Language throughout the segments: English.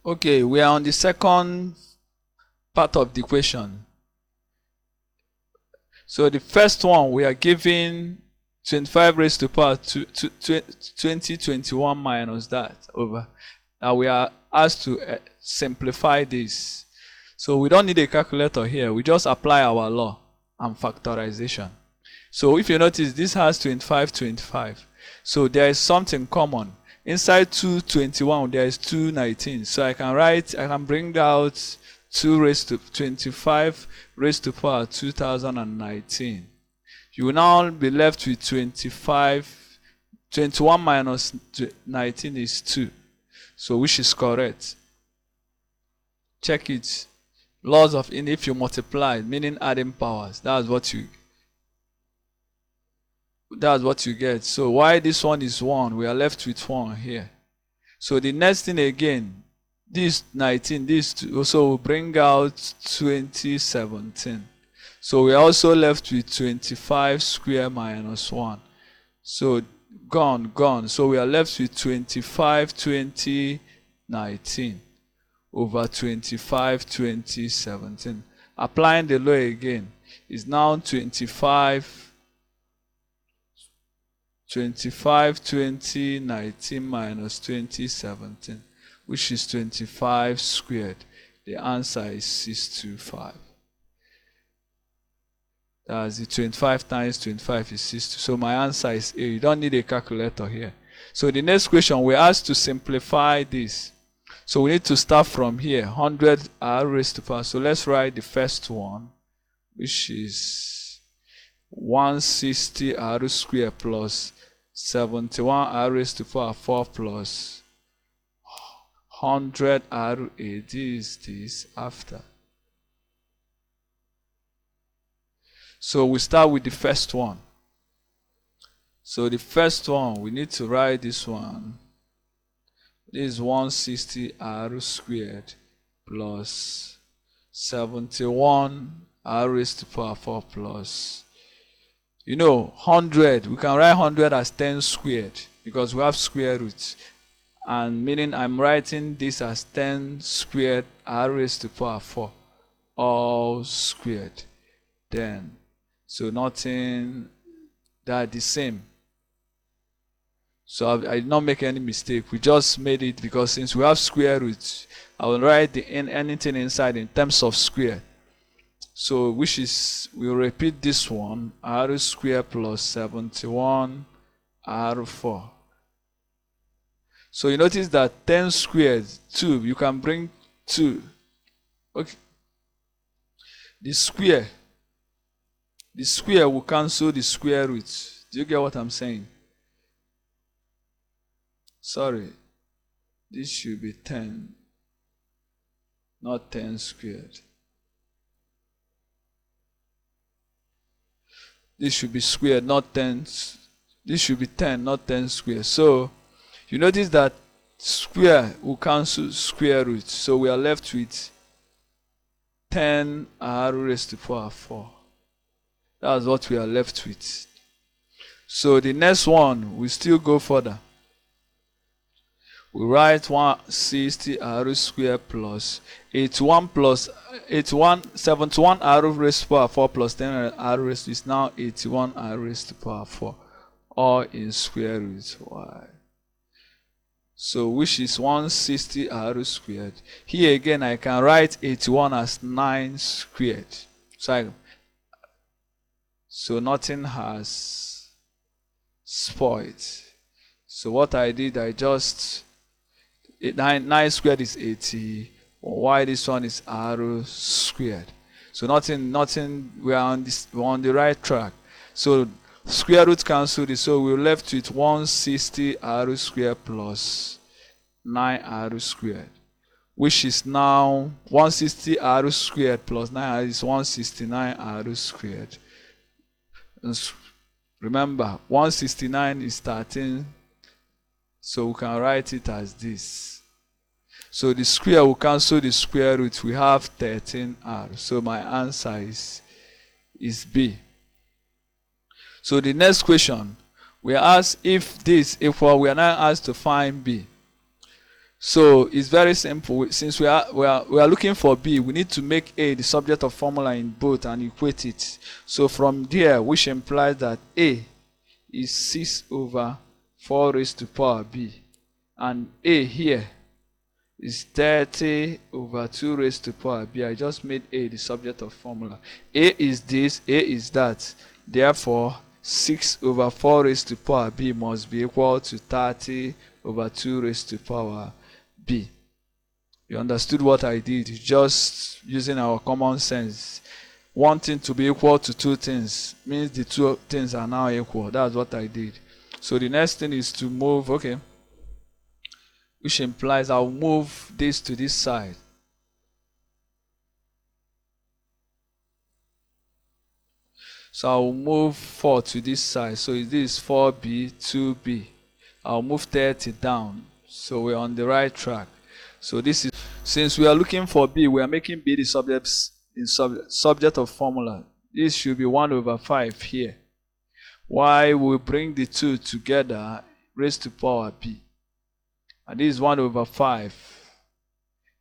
Okay, we are on the second part of the equation. So the first one, we are given 25 raised to the power 2021 minus that over. Now we are asked to simplify this. So we don't need a calculator here. We just apply our law and factorization. So if you notice, this has 25, 25. So there is something common. Inside 221, there is 219. So I can bring out 2 raised to 25 raised to power 2019. You will now be left with 25. 21 minus 19 is 2. So which is correct? Check it. Laws of if you multiply, meaning adding powers, that's what you get. So why this one is 1, we are left with 1 here. So the next thing again, this 19, this 2, also will bring out 2017. So we are also left with 25 square minus 1. So gone. So we are left with 25 2019 over 25 2017. Applying the law again is now 25 2019 minus 2017, which is 25 squared. The answer is 625. That's the 25 times 25 is 6. So my answer is A. You don't need a calculator here. So the next question, we're asked to simplify this. So we need to start from here, 100 r raised to power. So let's write the first one, which is 160 r squared plus 71 r raised to power 4 plus 100 r a. This is this after. So we start with the first one. So the first one, we need to write this one. This is 160 r squared plus 71 r raised to power 4 plus, 100. We can write 100 as 10 squared because we have square roots. And meaning I'm writing this as 10 squared r raised to power 4 all squared. Then, so nothing that the same. So I did not make any mistake. We just made it because since we have square roots, I will write anything inside in terms of square. So which is, we'll repeat this one, r squared plus 71 r4. So you notice that 10 squared, 2, you can bring 2. Okay. The square will cancel the square roots. Do you get what I'm saying? Sorry, this should be 10, not 10 squared. This should be squared, not 10. This should be 10, not 10 squared. So you notice that square will cancel square root. So we are left with 10 r raised to power 4. That's what we are left with. So the next one, we still go further. We write 160 r squared plus 71 r raised to power 4 plus 10 r raised to is now 81 r raised to power 4, all in square root y. So which is 160 r squared. Here again I can write 81 as 9 squared. So nothing has spoiled. So what I did, I just 9 squared is 80. Why this one is r squared. So nothing. We're on the right track. So square root cancel this. So we're left with 160 r squared plus 9 r squared, which is now 160 r squared plus 9 is 169 r squared. And remember, 169 is 13. So we can write it as this. So the square will cancel the square root. We have 13r. So my answer is B. So the next question, we are asked if this equal, we are now asked to find B. So it's very simple. Since we are looking for b, we need to make a the subject of formula in both and equate it. So from there, which implies that a is 6 over 4 raised to power b, and a here is 30 over 2 raised to power b. I just made a the subject of formula. A is this, a is that. Therefore, 6 over 4 raised to power b must be equal to 30 over 2 raised to power b. You understood what I did? Just using our common sense. One thing to be equal to two things means the two things are now equal. That's what I did. So the next thing is to move, okay, which implies I'll move this to this side. So I'll move 4 to this side. So this is 4b, 2b. I'll move 30 down. So we're on the right track. So this is, since we are looking for b, we are making b the subject of formula. This should be 1 over 5 here. Why we bring the two together raised to power b. And this is 1 over 5.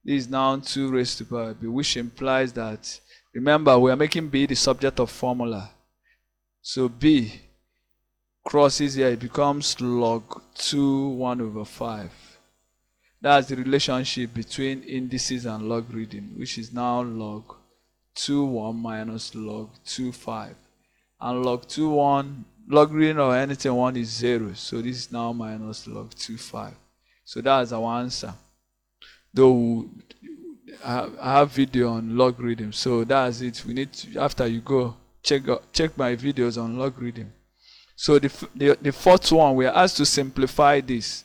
This is now 2 raised to power b, which implies that, remember, we are making b the subject of formula. So b crosses here, it becomes log 2 1 over 5. That's the relationship between indices and logarithm, which is now log 2 1 minus log 2 5. And log 2 1, logarithm or anything 1 is 0. So this is now minus log 2 5. So that's our answer. Though I have video on logarithm, so that's it. We need to, after you go, check my videos on logarithm. So the fourth one, we are asked to simplify this.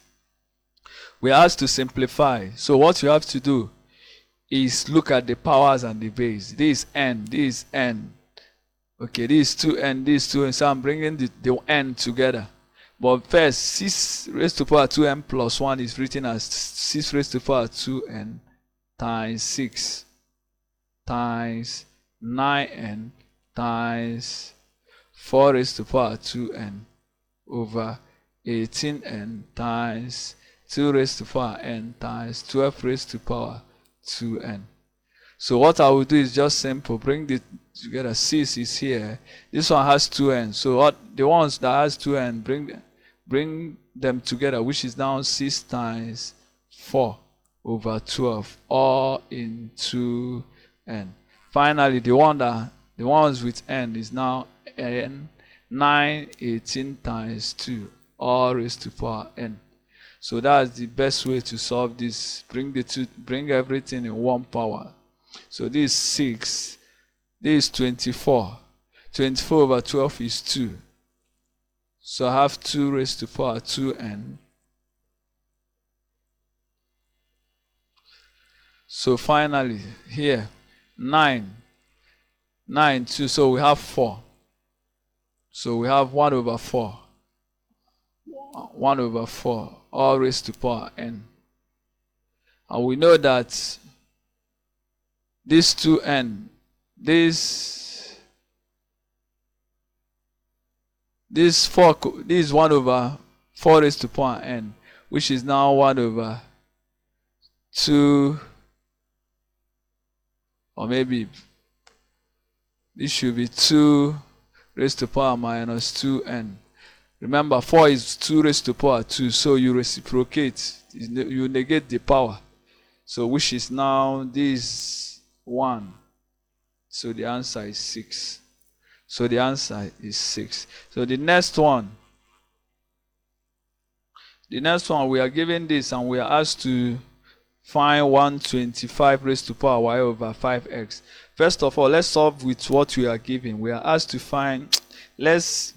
We are asked to simplify. So what you have to do is look at the powers and the base. This is n, this is n. Okay, this is 2n, this is 2n. So I'm bringing the n together. But first, 6 raised to power 2n plus 1 is written as 6 raised to power 2n times 6 times 9n times 4 raised to power 2n over 18n times 2 raised to power n times 12 raised to power 2n. So what I will do is just simple. Bring the together. 6 is here. This one has 2n. So what the ones that has 2n, bring them together, which is now 6 times 4 over 12, all into n. Finally, the ones with n is now n 9 18 times 2, all raised to power n. So that's the best way to solve this. Bring everything in one power. So this is 6. This is 24. 24 over 12 is 2. So I have 2 raised to power 2n. So finally, here, 9. 9, 2. So we have 4. So we have 1 over 4. 1 over 4, all raised to power n. And we know that this 2n, this 4, this is 1 over 4 raised to power n, which is now 1 over 2, or maybe this should be 2 raised to power minus 2n. Remember, 4 is 2 raised to power 2, so you reciprocate, you negate the power. So which is now this 1. So the answer is 6. So the answer is 6. So the next one, we are given this and we are asked to find 125 raised to power y over 5x. First of all, let's solve with what we are given. We are asked to find, let's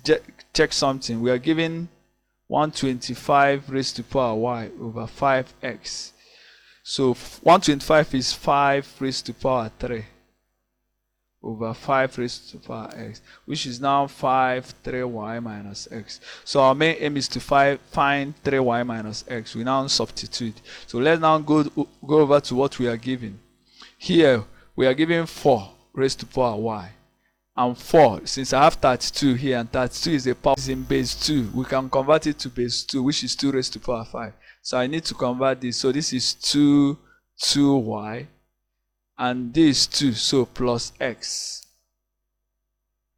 check something. We are given 125 raised to power y over 5x. So 125 is 5 raised to power 3 over 5 raised to power x, which is now 5 3y minus x. So our main aim is to find 3y minus x. We now substitute. So let's now go over to what we are given. Here we are given 4 raised to power y. And 4, since I have 32 here, and 32 is a power is in base 2, we can convert it to base 2, which is 2 raised to power 5. So I need to convert this. So this is 2y, and this 2, so plus x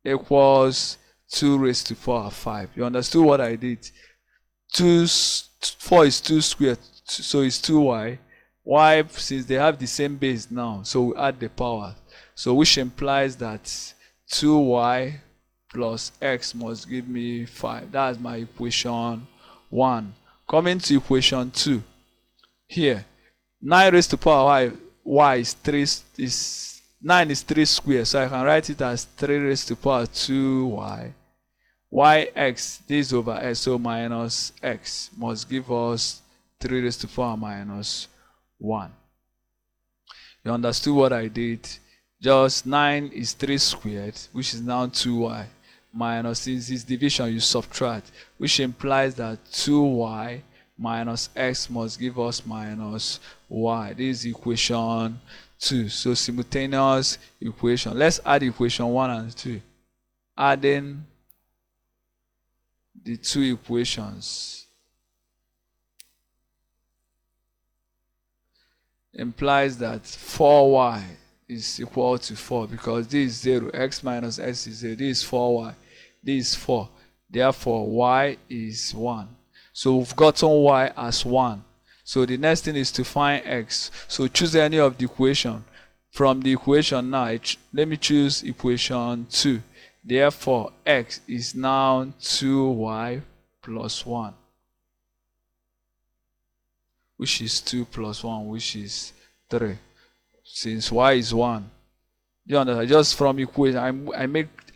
equals 2 raised to power 5. You understood what I did? 4 is 2 squared, so it's 2y. Y, since they have the same base now, so we add the power. So which implies that 2y plus x must give me 5. That's my equation 1. Coming to equation 2. Here, 9 raised to power y is 3, 9 is 3 squared, so I can write it as 3 raised to power 2y. Yx, this over s, so minus x must give us 3 raised to power minus 1. You understood what I did? Just 9 is 3 squared, which is now 2y, minus, since this division you subtract, which implies that 2y minus x must give us minus y. This is equation 2. So simultaneous equation. Let's add equation 1 and 2. Adding the two equations implies that 4y is equal to 4, because this is 0. X minus s is 0. This is 4y. This is 4. Therefore, y is 1. So we've gotten y as 1. So the next thing is to find x. So choose any of the equation. From the equation now, let me choose equation 2. Therefore, x is now 2y plus 1, which is 2 plus 1, which is 3. Since y is 1, you understand? Just from equation,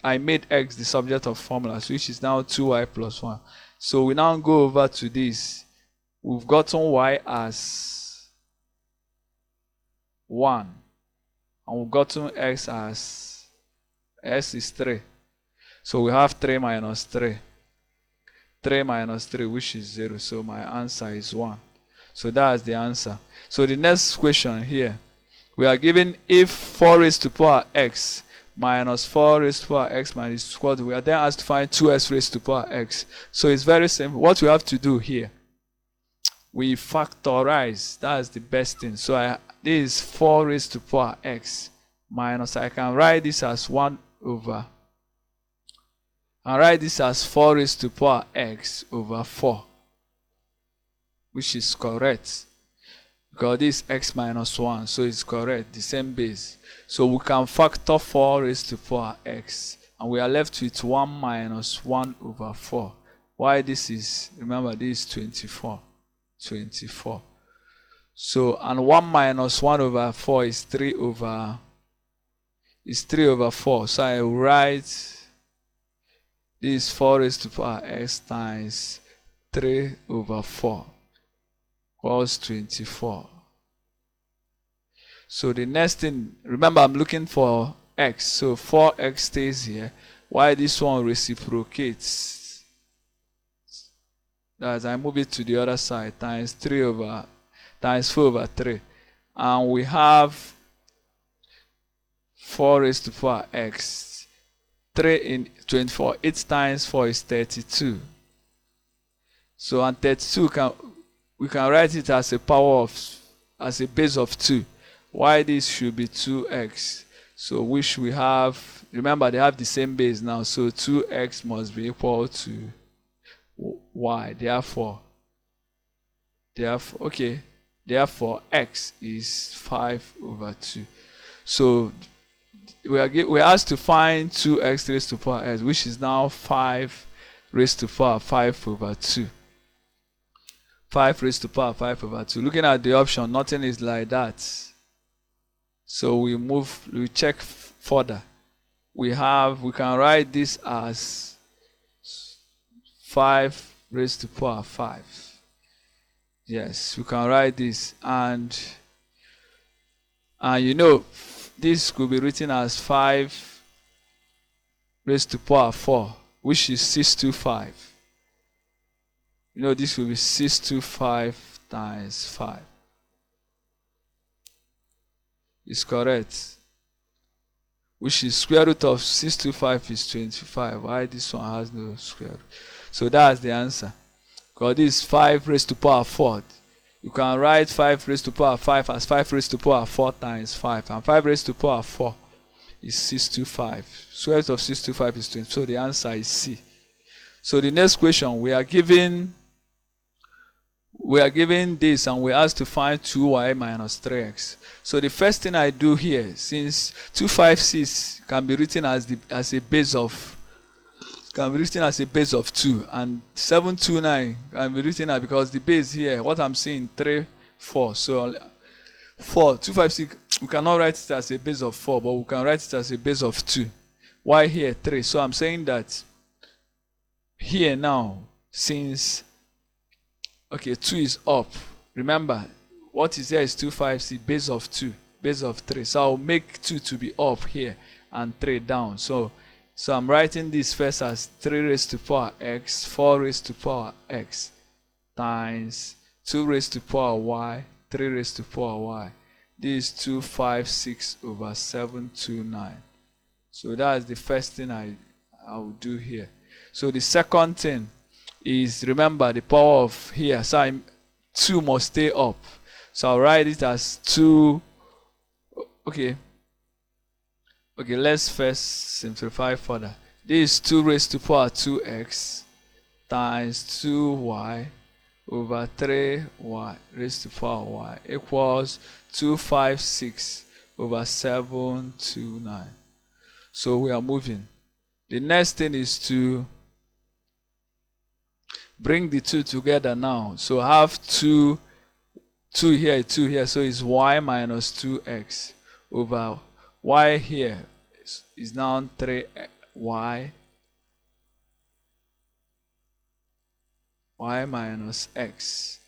I made x the subject of formulas, which is now 2y plus 1. So we now go over to this. We've gotten y as 1, and we've gotten x as s is 3. So we have 3 minus 3. 3 minus 3, which is 0. So my answer is 1. So that's the answer. So the next question here, we are given if 4 raised to power x minus 4 raised to power x minus square root, we are then asked to find 2x raised to power x. So it's very simple. What we have to do here, we factorize. That's the best thing. So this is 4 raised to power x minus, I can write this as 1 over, and write this as 4 raised to power x over 4, which is correct, because this is x minus 1, so it's correct, the same base. So we can factor 4 raised to power x, and we are left with 1 minus 1 over 4. Why this is, remember, this is 24. 24. So, and 1 minus 1 over 4 is 3 over 4. So I will write this 4 raised to power x times 3 over 4 equals 24. So the next thing, remember I'm looking for x, so 4x stays here, while this one reciprocates. As I move it to the other side, times 4 over 3. And we have 4 raised to power x. 3 in 24. 8 times 4 is 32. So and 32 we can write it as a base of 2. Why this should be 2x. So which we have, remember they have the same base now, so 2x must be equal to y. Therefore x is 5 over 2. So we're asked to find 2x raised to power s, which is now 5 raised to power 5 over 2. 5 raised to power 5 over 2. Looking at the option, nothing is like that. So we check further. We can write this as 5 raised to power 5. Yes, we can write this, and you know, this could be written as 5 raised to power 4, which is 625. You know, this will be 625 times 5. It's correct. Which is square root of 625 is 25. Why this one has no square root? So that's the answer. Because this is 5 raised to power 4. you can write 5 raised to the power 5 as 5 raised to the power 4 times 5. And 5 raised to the power 4 is 625. Square root of 625 is 20. So the answer is C. So the next question, we are given this and we're asked to find 2y minus 3x. So the first thing I do here, since 256 can be written as a base of 2 and 729 can be written as, because the base here, what I'm seeing 3 4, so 4 256 we cannot write it as a base of 4, but we can write it as a base of 2. Why here 3? So I'm saying that here now, since 2 is up, remember what is here is 256 base of 2, base of 3. So I'll make 2 to be up here and 3 down. So I'm writing this first as 3 raised to the power x, 4 raised to the power x times 2 raised to the power y, 3 raised to the power y. This is 256 over 729. So that's the first thing I will do here. So the second thing is, remember the power of here, so 2 must stay up. So I'll write it as 2. Okay, let's first simplify further. This is 2 raised to the power 2x times 2y over 3y raised to the power y equals 256 over 729. So we are moving. The next thing is to bring the 2 together now. So I have 2 here, 2 here. So it's y minus 2x over y here is now 3y minus x.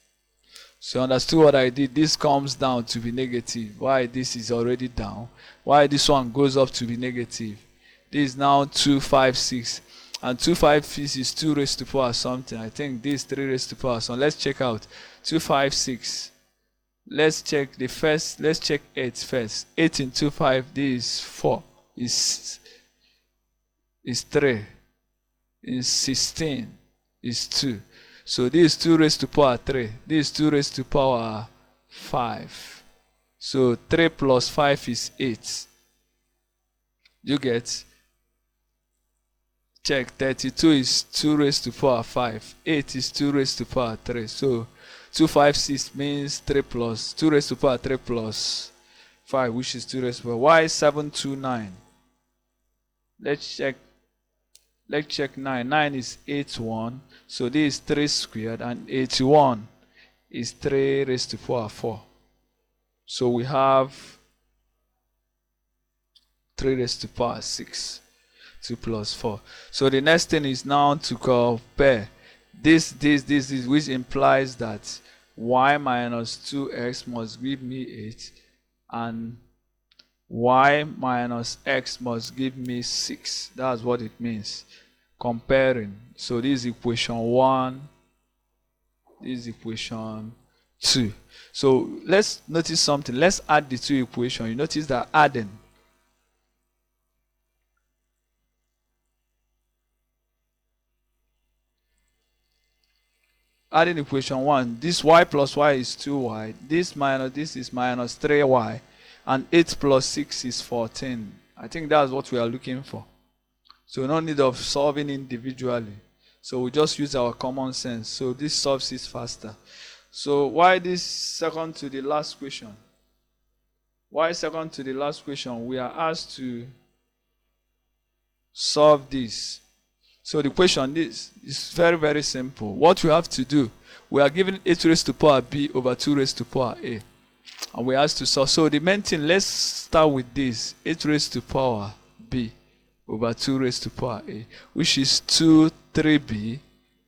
So understood what I did? This comes down to be negative. Why this is already down? Why this one goes up to be negative? This is now 256. And 256 is 2 raised to the power something. I think this 3 raised to the power something. Let's check out 256. Let's check 8 first. 8 into 5, this is 4. Is 3. Is 16. Is 2. So this is 2 raised to the power 3. This is 2 raised to the power 5. So 3 plus 5 is 8. You get? Check. 32 is 2 raised to the power 5. 8 is 2 raised to the power 3. So 256 means 3 plus 2 raised to the power 3 plus 5, which is 2 raised to the power. Why 729? Let's check 9. 9 is 81. So this is 3 squared, and 81 is 3 raised to the power 4. So we have 3 raised to the power 6. 2 plus 4. So the next thing is now to compare this, which implies that y minus 2x must give me 8, and y minus x must give me 6. That's what it means. Comparing. So this is equation 1. This is equation 2. So let's notice something. Let's add the two equations. You notice that adding. Adding equation 1, this y plus y is 2y, this minus this is minus 3y, and 8 plus 6 is 14. I think that's what we are looking for. So no need of solving individually. So we just use our common sense. So this solves it faster. So why this second to the last question? Why second to the last question? We are asked to solve this. So the question is very, very simple. What we have to do, we are given 8 raised to the power b over 2 raised to the power a. And we have to solve. So the main thing, let's start with this. 8 raised to the power b over 2 raised to the power a, which is 3b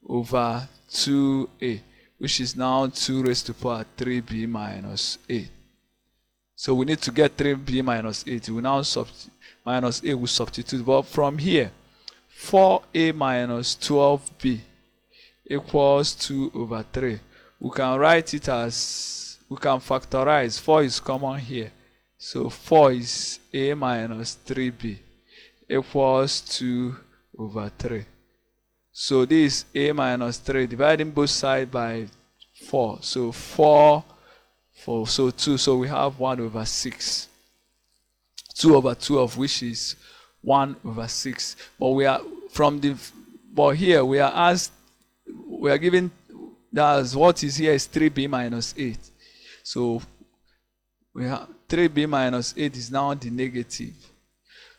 over 2a, which is now 2 raised to the power 3b minus a. So we need to get 3b minus 8. We now minus a will substitute. But from here, 4a minus 12b equals 2 over 3. We can write it as, we can factorize. 4 is common here. So 4 is a minus 3b equals 2 over 3. So this is a minus 3. Dividing both sides by 4. So 4, 4, so 2. So we have 1 over 6. 2 over 2 of which is 1 over 6. But we are here we are asked, we are given, that's what is here is 3b minus 8. So we have 3b minus 8 is now the negative.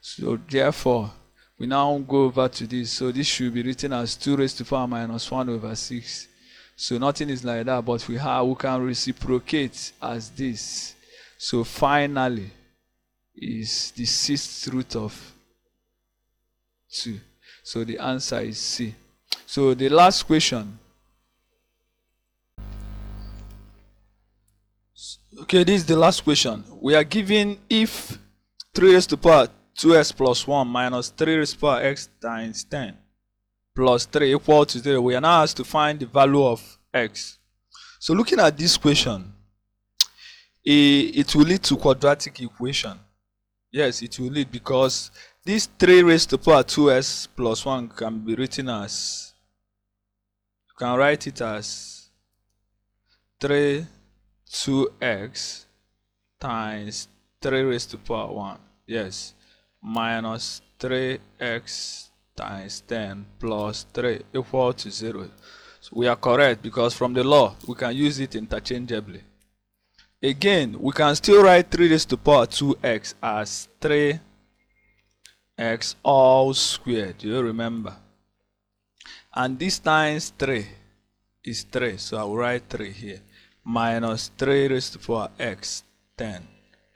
So therefore, we now go over to this. So this should be written as 2 raised to the power minus 1 over 6. So nothing is like that, but we can reciprocate as this. So finally, is the 6th root of 2. So the answer is C. So the last question. Okay, this is the last question. We are given if 3 raised to the power 2x plus 1 minus 3 raised to the power x times 10 plus 3 equal to 0. We are now asked to find the value of x. So looking at this question, it will lead to quadratic equation. Yes, it will lead, because this 3 raised to the power 2s plus 1 can be written as, you can write it as 2x times 3 raised to the power 1. Yes, minus 3x times 10 plus 3 equal to 0. So we are correct, because from the law, we can use it interchangeably. Again, we can still write 3 raised to the power 2x as 3x all squared. Do you remember? And this times 3 is 3. So I will write 3 here. Minus 3 raised to the power x 10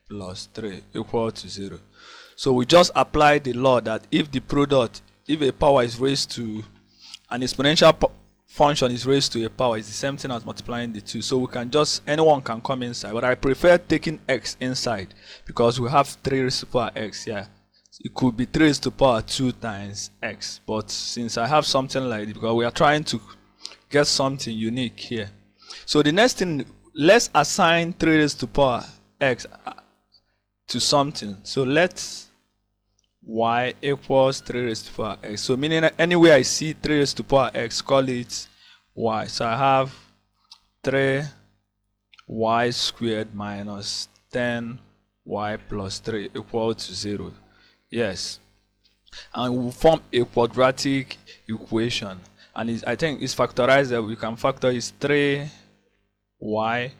plus 3 equal to 0. So we just apply the law that if a power is raised to, an exponential function is raised to a power, is the same thing as multiplying the two. So we can just, anyone can come inside, but I prefer taking x inside because we have 3 raised to the power x here. It could be 3 raised to the power 2 times x, but since I have something like this, because we are trying to get something unique here. So the next thing, let's assign 3 raised to the power x to something. So let's y equals 3 raised to the power x. So meaning anywhere I see 3 raised to the power x, call it y. So I have 3y squared minus 10y plus 3 equal to 0. Yes. And we will form a quadratic equation. And I think it's factorizable. We can factor is 3y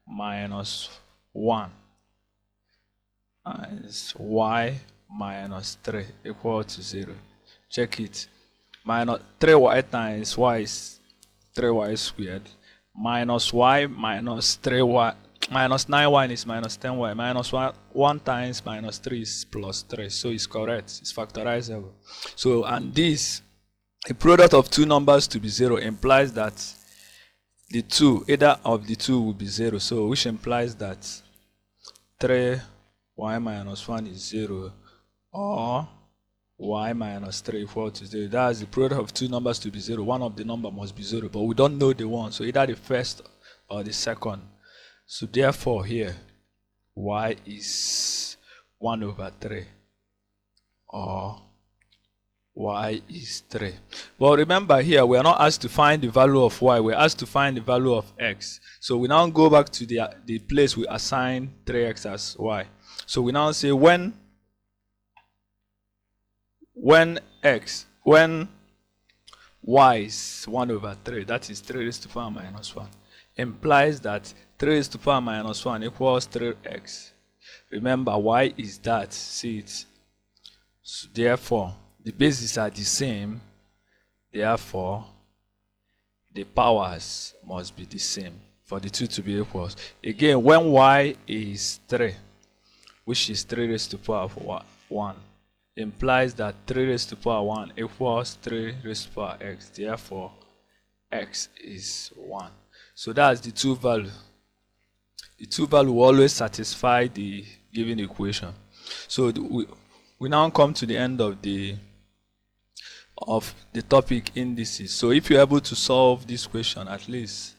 minus 1 is y minus 3 equal to 0. Check it. Minus 3y times y is 3y squared. Minus y minus 3y minus 9y is minus 10y. Minus 1 times minus 3 is plus 3. So it's correct. It's factorizable. So, and this, the product of two numbers to be 0 implies that the two, either of the two will be 0. So which implies that 3y minus 1 is 0, or y minus 3 equal to 0. That's the product of two numbers to be 0. One of the number must be 0, but we don't know the one. So either the first or the second. So therefore here, y is 1 over 3, or y is 3. But remember here, we are not asked to find the value of y. We're asked to find the value of x. So we now go back to the place we assign 3x as y. So we now say when y is 1 over 3, that is 3 raised to the power minus 1, implies that 3 raised to the power minus 1 equals 3x. Remember, y is that, see it. So therefore, the bases are the same, therefore the powers must be the same for the two to be equals. Again, when y is 3, which is 3 raised to the power of 1, implies that 3 raised to the power 1 equals 3 raised to the power x. Therefore, x is 1. So that's the two value. The two value will always satisfy the given equation. So we now come to the end of the topic indices. So if you're able to solve this question, at least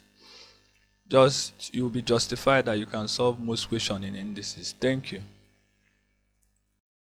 you'll be justified that you can solve most questions in indices. Thank you.